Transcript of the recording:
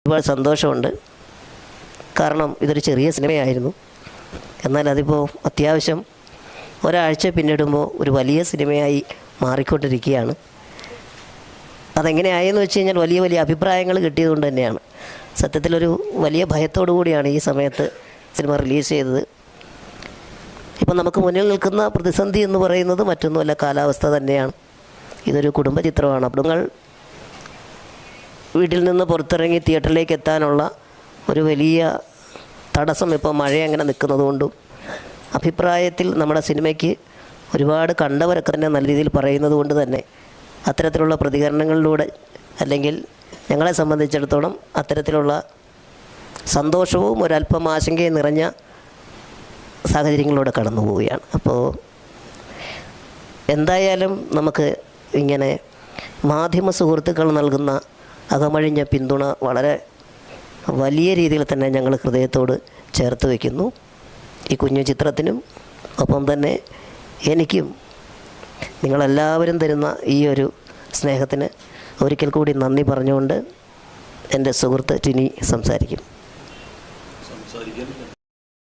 ഒരുപാട് സന്തോഷമുണ്ട്. കാരണം ഇതൊരു ചെറിയ സിനിമയായിരുന്നു. എന്നാൽ അതിപ്പോൾ അത്യാവശ്യം ഒരാഴ്ച പിന്നിടുമ്പോൾ ഒരു വലിയ സിനിമയായി മാറിക്കൊണ്ടിരിക്കുകയാണ്. അതെങ്ങനെയായെന്ന് വെച്ച് കഴിഞ്ഞാൽ വലിയ വലിയ അഭിപ്രായങ്ങൾ കിട്ടിയതുകൊണ്ട് തന്നെയാണ്. സത്യത്തിലൊരു വലിയ ഭയത്തോടു കൂടിയാണ് ഈ സമയത്ത് സിനിമ റിലീസ് ചെയ്തത്. ഇപ്പം നമുക്ക് മുന്നിൽ നിൽക്കുന്ന പ്രതിസന്ധി എന്ന് പറയുന്നത് മറ്റൊന്നുമല്ല, കാലാവസ്ഥ തന്നെയാണ്. ഇതൊരു കുടുംബ ചിത്രമാണ്. അപ്പോൾ വീട്ടിൽ നിന്ന് പുറത്തിറങ്ങി തിയേറ്ററിലേക്ക് എത്താനുള്ള ഒരു വലിയ തടസ്സം ഇപ്പോൾ മഴ അങ്ങനെ നിൽക്കുന്നത് കൊണ്ടും അഭിപ്രായത്തിൽ നമ്മുടെ സിനിമയ്ക്ക് ഒരുപാട് കണ്ടവരൊക്കെ തന്നെ നല്ല രീതിയിൽ പറയുന്നത് കൊണ്ട് തന്നെ അത്തരത്തിലുള്ള പ്രതികരണങ്ങളിലൂടെ അല്ലെങ്കിൽ ഞങ്ങളെ സംബന്ധിച്ചിടത്തോളം അത്തരത്തിലുള്ള സന്തോഷവും ഒരല്പം ആശങ്കയും നിറഞ്ഞ സാഹചര്യങ്ങളിലൂടെ കടന്നു പോവുകയാണ്. അപ്പോൾ എന്തായാലും നമുക്ക് ഇങ്ങനെ മാധ്യമ സുഹൃത്തുക്കൾ നൽകുന്ന അകമഴിഞ്ഞ പിന്തുണ വളരെ വലിയ രീതിയിൽ തന്നെ ഞങ്ങൾ ഹൃദയത്തോട് ചേർത്ത് വയ്ക്കുന്നു. ഈ കുഞ്ഞു ചിത്രത്തിനും ഒപ്പം തന്നെ എനിക്കും നിങ്ങളെല്ലാവരും തരുന്ന ഈ ഒരു സ്നേഹത്തിന് ഒരിക്കൽ കൂടി നന്ദി പറഞ്ഞുകൊണ്ട് എൻ്റെ സുഹൃത്ത് ടിനി സംസാരിക്കും.